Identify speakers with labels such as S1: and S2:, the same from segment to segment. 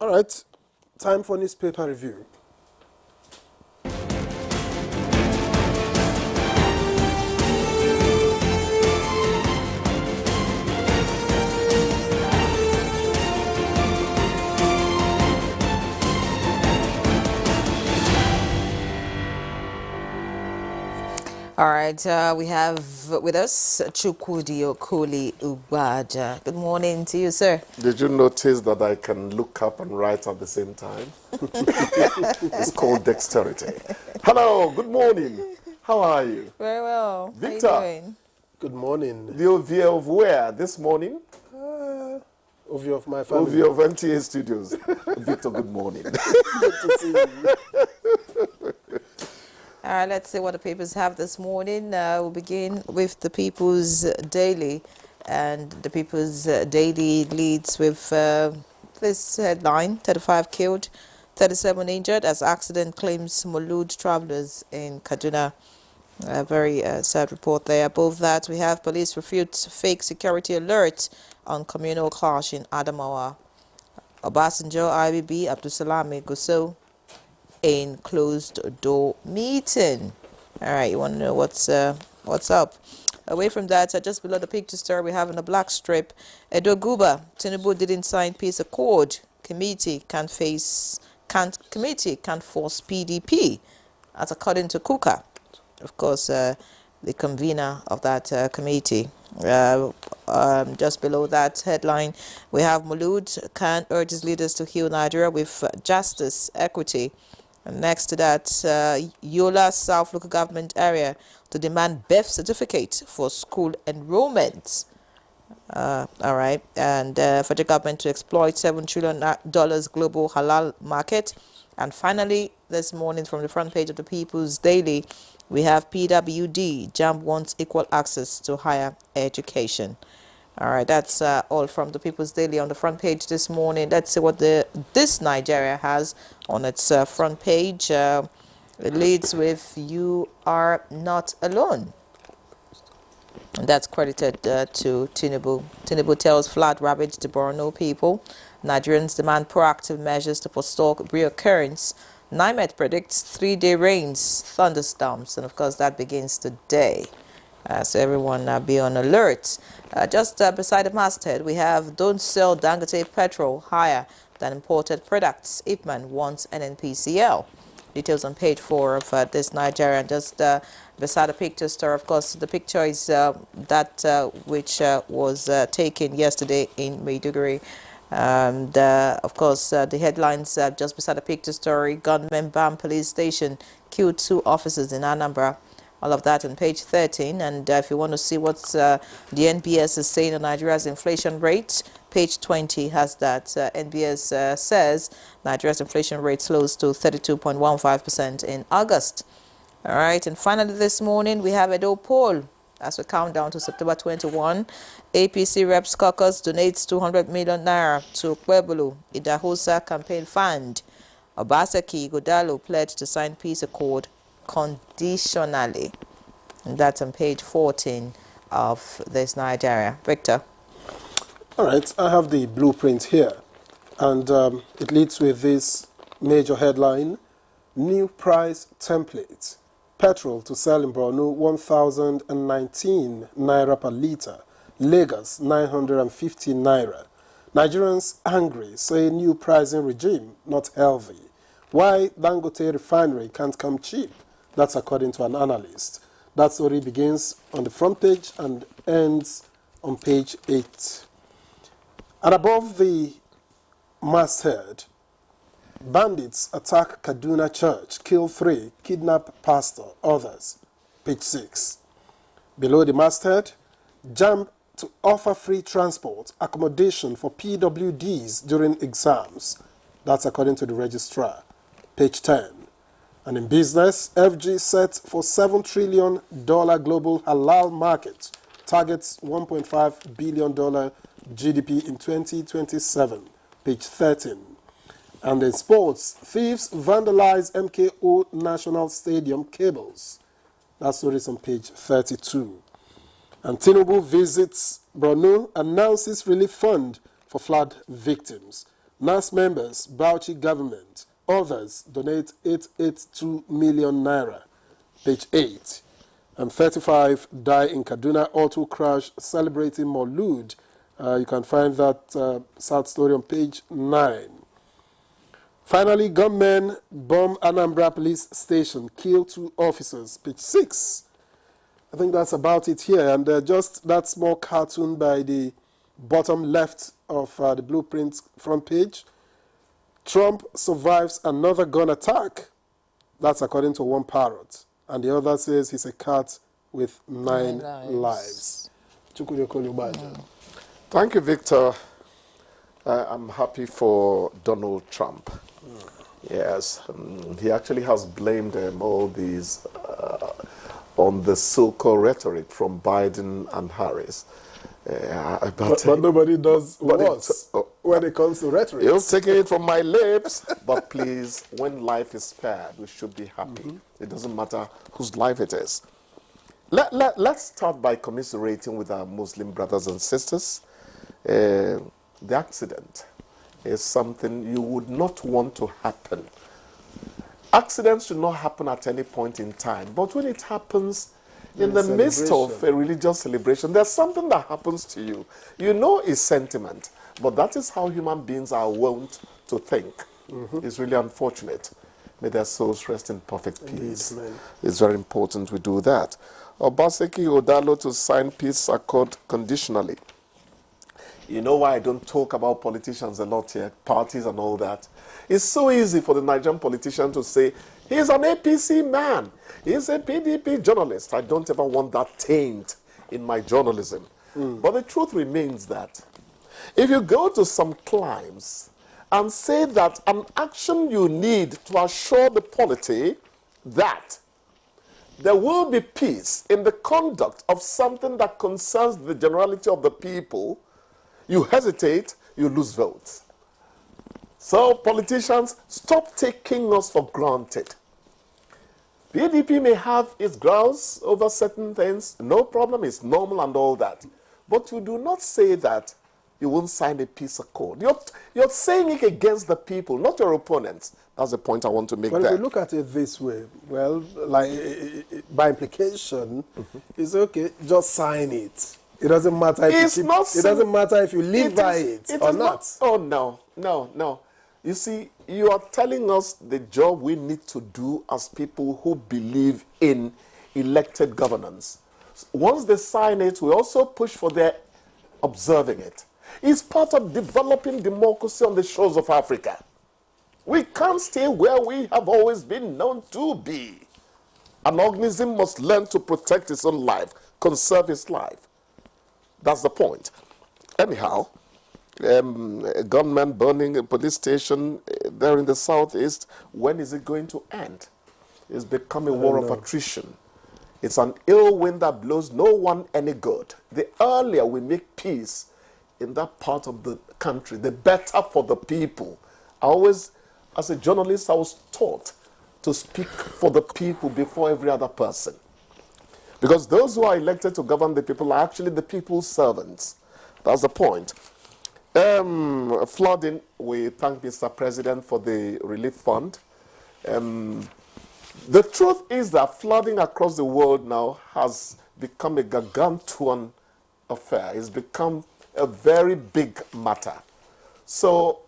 S1: All right, time for newspaper review.
S2: All right, we have with us Chukwudi Okoli Ugbaja. Good morning to you, sir.
S3: Did you notice that I can look up and write at the same time? It's called dexterity. Hello, good morning. How are you?
S2: Very well.
S3: Victor.
S2: How you doing?
S1: Good morning.
S3: The OVA of where this morning?
S1: Ovio of my family.
S3: OVA of NTA Studios. Victor, good morning.
S1: Good to see you.
S2: All right, let's see what the papers have this morning. We'll begin with the People's Daily. And the People's Daily leads with this headline: 35 killed, 37 injured as accident claims Mulud travelers in Kaduna. A very sad report there. Above that, we have police refute fake security alert on communal clash in Adamawa. Obasanjo, IBB, Abdusalami Gusau in closed door meeting. All right, you want to know what's up? Away from that, just below the picture story, we have in a black strip, Edo Guba, Tinubu didn't sign peace accord. Committee can't force PDP. That's according to Kuka, of course, the convener of that committee. Just below that headline, we have Mulud Khan urges leaders to heal Nigeria with justice, equity. And next to that, Yola South Local Government Area to demand birth certificate for school enrollment. All right. And federal government to exploit $7 trillion global halal market. And finally, this morning from the front page of the People's Daily, we have PWD, JAMB wants equal access to higher education. All right, that's all from the People's Daily on the front page this morning. Let's see what this Nigeria has on its front page. It leads with "You are not alone." And that's credited to Tinubu. Tinubu tells flood ravaged the Borno people. Nigerians demand proactive measures to forestall reoccurrence. NIMET predicts 3-day rains, thunderstorms, and of course that begins today. So everyone be on alert. Just beside the masthead, we have "Don't sell Dangote petrol higher than imported products. Ipman wants NNPCL." Details on page 4 of this Nigerian. Just beside the picture store, of course, the picture is that which was taken yesterday in Maiduguri. And of course, the headlines just beside the picture story: gunmen bomb police station, killed 2 officers in Anambra. All of that on page 13. And if you want to see what the NBS is saying on Nigeria's inflation rate, page 20 has that. NBS says Nigeria's inflation rate slows to 32.15% in August. All right. And finally this morning, we have Edo poll as we count down to September 21. APC Reps Caucus donates 200 million naira to Kwebulu Idahosa campaign fund. Obaseki Godalo pledged to sign peace accord conditionally. And that's on page 14 of this Nigeria. Victor.
S1: All right, I have the blueprint here. And it leads with this major headline: new price template. Petrol to sell in Borno 1,019 naira per litre. Lagos 950 naira. Nigerians angry, say new pricing regime not healthy. Why Dangote refinery can't come cheap? That's according to an analyst. That story begins on the front page and ends on page 8. And above the masthead, bandits attack Kaduna church, kill 3, kidnap pastor, others. Page 6. Below the masthead, JAMB to offer free transport, accommodation for PWDs during exams. That's according to the registrar. Page 10. And in business, FG set for $7 trillion global halal market, targets $1.5 billion GDP in 2027. Page 13. And in sports, thieves vandalize MKO National Stadium cables. That story is on page 32. And Tinubu visits Borno, announces relief fund for flood victims. NAS members, Bauchi government, others donate 882 million naira. Page 8. And 35 die in Kaduna auto crash celebrating Maulud. You can find that sad story on page 9. Finally, gunmen bomb Anambra police station, kill 2 officers. Page 6. I think that's about it here. And just that small cartoon by the bottom left of the blueprint front page. Trump survives another gun attack. That's according to one parrot. And the other says he's a cat with 9 lives.
S3: Thank you, Victor. I'm happy for Donald Trump. Yes, he actually has blamed all these on the so-called rhetoric from Biden and Harris.
S1: But nobody does worse when it comes to rhetoric.
S3: You're taking it from my lips. But please, when life is spared, we should be happy. It doesn't matter whose life it is. Let's start by commiserating with our Muslim brothers and sisters. The accident is something you would not want to happen. Accidents should not happen at any point in time. But when it happens in the midst of a religious celebration, there's something that happens to you. You know it's sentiment, but that is how human beings are wont to think. It's really unfortunate. May their souls rest in perfect peace.
S1: Indeed,
S3: it's very important we do that. Obaseki Odalo to sign peace accord conditionally. You know why I don't talk about politicians a lot here, parties and all that? It's so easy for the Nigerian politician to say, he's an APC man, he's a PDP journalist. I don't ever want that taint in my journalism. But the truth remains that if you go to some climes and say that an action you need to assure the polity that there will be peace in the conduct of something that concerns the generality of the people, you hesitate, you lose votes. So politicians, stop taking us for granted. PDP may have its grounds over certain things, no problem, it's normal and all that. But you do not say that you won't sign a peace accord. You're saying it against the people, not your opponents. That's the point I want to make there.
S1: Well, if you look at it this way, well, like by implication, it's okay, just sign it. It doesn't matter if it doesn't matter if you live by it or not.
S3: Oh, no. You see, you are telling us the job we need to do as people who believe in elected governance. Once they sign it, we also push for their observing it. It's part of developing democracy on the shores of Africa. We can't stay where we have always been known to be. An organism must learn to protect its own life, conserve its life. That's the point. Anyhow, a gunman burning a police station there in the southeast, when is it going to end? It's become a war of attrition. It's an ill wind that blows no one any good. The earlier we make peace in that part of the country, the better for the people. As a journalist, I was taught to speak for the people before every other person. Because those who are elected to govern the people are actually the people's servants. That's the point. Flooding, we thank Mr. President for the relief fund. The truth is that flooding across the world now has become a gargantuan affair. It's become a very big matter. So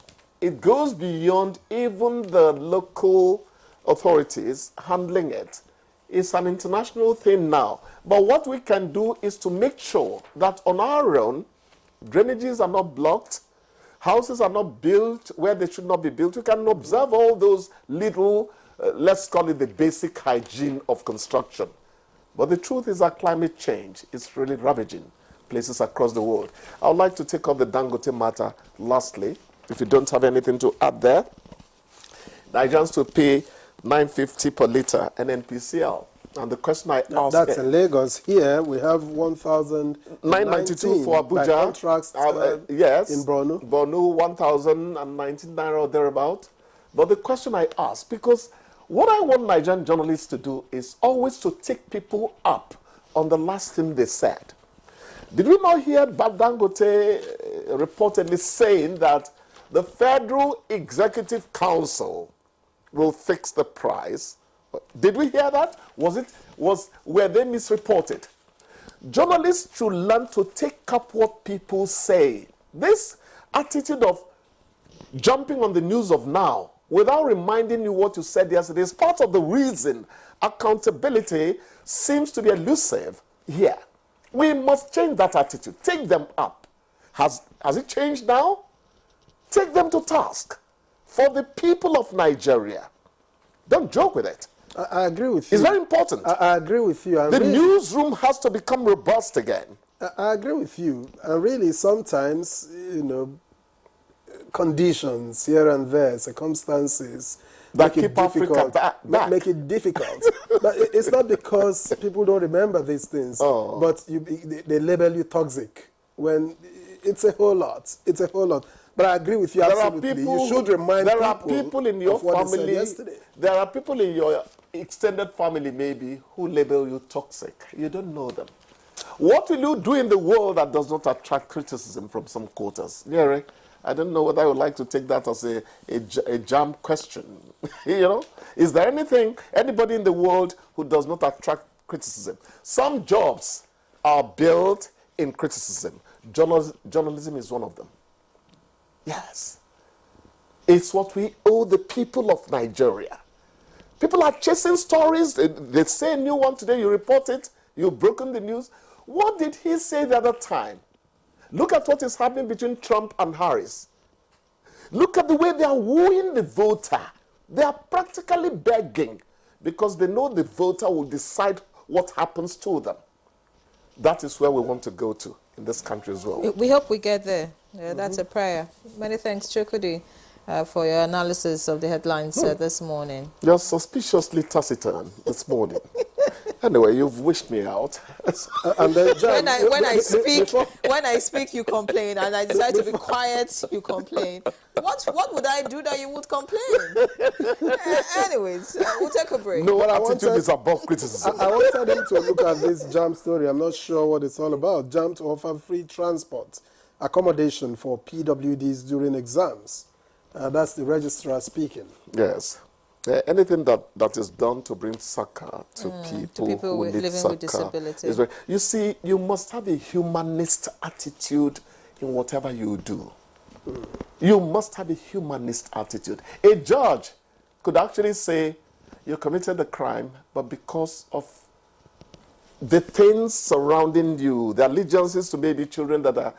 S3: it goes beyond even the local authorities handling it. It's an international thing now. But what we can do is to make sure that on our own, drainages are not blocked, houses are not built where they should not be built. We can observe all those little, let's call it the basic hygiene of construction. But the truth is that climate change is really ravaging places across the world. I would like to take up the Dangote matter lastly, if you don't have anything to add there. Nigerians to pay $9.50 per litre NNPCL. And the question I asked...
S1: That's in Lagos. Here, we have 1,992
S3: for Abuja.
S1: Contracts,
S3: yes.
S1: in Borno.
S3: Borno, 1,019 naira or thereabout. But the question I asked, because what I want Nigerian journalists to do is always to take people up on the last thing they said. Did we not hear Dangote reportedly saying that the Federal Executive Council will fix the price. Did we hear that? Were they misreported? Journalists should learn to take up what people say. This attitude of jumping on the news of now without reminding you what you said yesterday is part of the reason accountability seems to be elusive here. We must change that attitude. Take them up. Has it changed now? Take them to task for the people of Nigeria. Don't joke with it.
S1: I agree with you.
S3: It's very important.
S1: I agree with you.
S3: The newsroom has to become robust again.
S1: I agree with you. And really, sometimes, conditions here and there, circumstances
S3: that keep Africa back.
S1: Make it difficult. But it's not because people don't remember these things, but they label you toxic when it's a whole lot. It's a whole lot. But I agree with you absolutely. You should remind people.
S3: There are people in your family. There are people in your extended family, maybe, who label you toxic. You don't know them. What will you do in the world that does not attract criticism from some quarters? Gary, I don't know whether I would like to take that as a jam question. Is there anybody in the world who does not attract criticism? Some jobs are built in criticism. Journalism is one of them. Yes. It's what we owe the people of Nigeria. People are chasing stories. They say a new one today, you report it, you've broken the news. What did he say the other time? Look at what is happening between Trump and Harris. Look at the way they are wooing the voter. They are practically begging because they know the voter will decide what happens to them. That is where we want to go to in this country as well.
S2: We hope we get there. That's a prayer. Many thanks, Chukwudi, for your analysis of the headlines this morning.
S3: You're suspiciously taciturn this morning. Anyway, you've wished me out.
S1: And then, John,
S2: when I speak, you complain, and I decide to be quiet, you complain. What would I do that you would complain? Anyways, we'll take a break.
S3: No attitude is above criticism.
S1: I wanted them to look at this JAM story. I'm not sure what it's all about. JAM to offer free transport, accommodation for PWDs during exams. That's the registrar speaking.
S3: Yes. Anything that is done to bring succor to people who need
S2: living
S3: succor
S2: with disability.
S3: is you see, you must have a humanist attitude in whatever you do. You must have a humanist attitude. A judge could actually say, you committed a crime, but because of the things surrounding you, the allegiances to maybe children that are,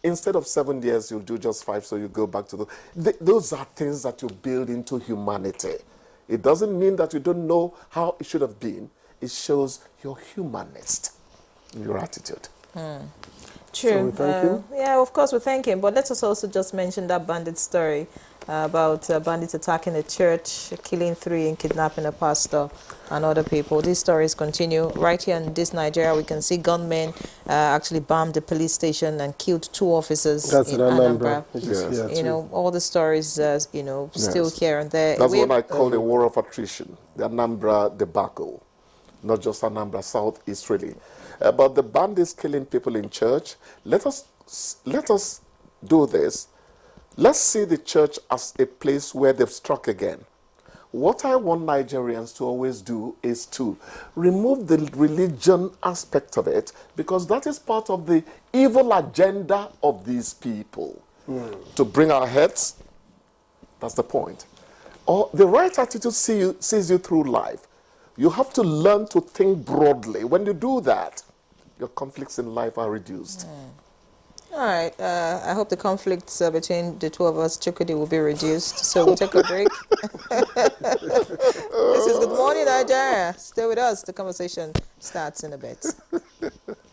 S3: instead of 7 years, you'll do just 5, so you go back to those are things that you build into humanity. It doesn't mean that you don't know how it should have been. It shows you're humanist in your attitude.
S2: True.
S1: So we thank him?
S2: Yeah, of course we thank him. But let us also just mention that bandit story about bandits attacking a church, killing 3 and kidnapping a pastor and other people. These stories continue. Right here in this Nigeria, we can see gunmen actually bombed the police station and killed 2 officers in Anambra.
S3: Yes.
S2: All the stories, still here and there.
S3: That's what I call the war of attrition, the Anambra debacle. Not just Anambra, Southeast really. But the bandits killing people in church, let us do this. Let's see the church as a place where they've struck again. What I want Nigerians to always do is to remove the religion aspect of it, because that is part of the evil agenda of these people. To bring our heads, that's the point. Or the right attitude sees you through life. You have to learn to think broadly. When you do that, your conflicts in life are reduced.
S2: All right. I hope the conflicts between the 2 of us, Chukwudi, will be reduced. So we'll take a break. This is Good Morning Nigeria. Stay with us. The conversation starts in a bit.